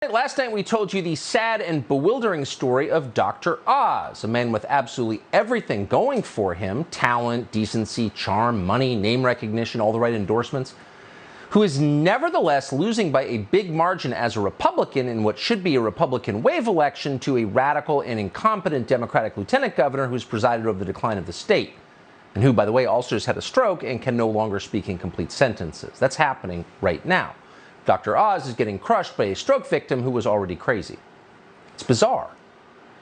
Last night we told you the sad and bewildering story of Dr. Oz, a man with absolutely everything going for him: talent, decency, charm, money, name recognition, all the right endorsements, who is nevertheless losing by a big margin as a Republican in what should be a Republican wave election to a radical and incompetent Democratic lieutenant governor who's presided over the decline of the state, and who, by the way, also just had a stroke and can no longer speak in complete sentences. That's happening right now. Dr. Oz is getting crushed by a stroke victim who was already crazy. It's bizarre.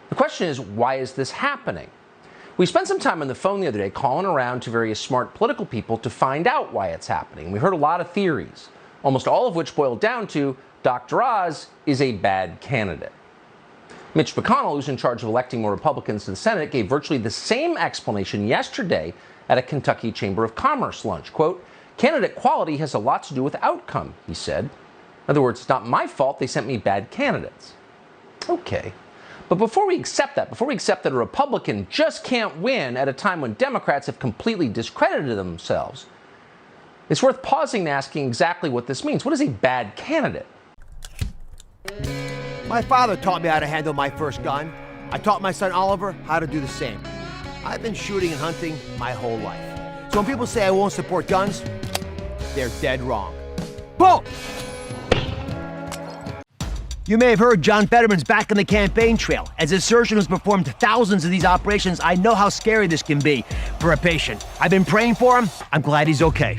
The question is, why is this happening? We spent some time on the phone the other day calling around to various smart political people to find out why it's happening. We heard a lot of theories, almost all of which boiled down to Dr. Oz is a bad candidate. Mitch McConnell, who's in charge of electing more Republicans to the Senate, gave virtually the same explanation yesterday at a Kentucky Chamber of Commerce lunch. Quote, "Candidate quality has a lot to do with outcome," he said. In other words, it's not my fault they sent me bad candidates. Okay. But before we accept that a Republican just can't win at a time when Democrats have completely discredited themselves, it's worth pausing and asking exactly what this means. What is a bad candidate? My father taught me how to handle my first gun. I taught my son Oliver how to do the same. I've been shooting and hunting my whole life. So when people say I won't support guns, they're dead wrong. Boom! You may have heard John Fetterman's back on the campaign trail. As a surgeon who's performed thousands of these operations, I know how scary this can be for a patient. I've been praying for him. I'm glad he's okay.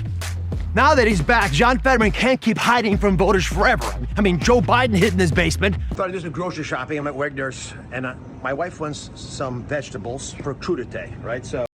Now that he's back, John Fetterman can't keep hiding from voters forever. I mean, Joe Biden hid in his basement. I thought I'd do some grocery shopping. I'm at Wegner's, and my wife wants some vegetables for crudité, right? So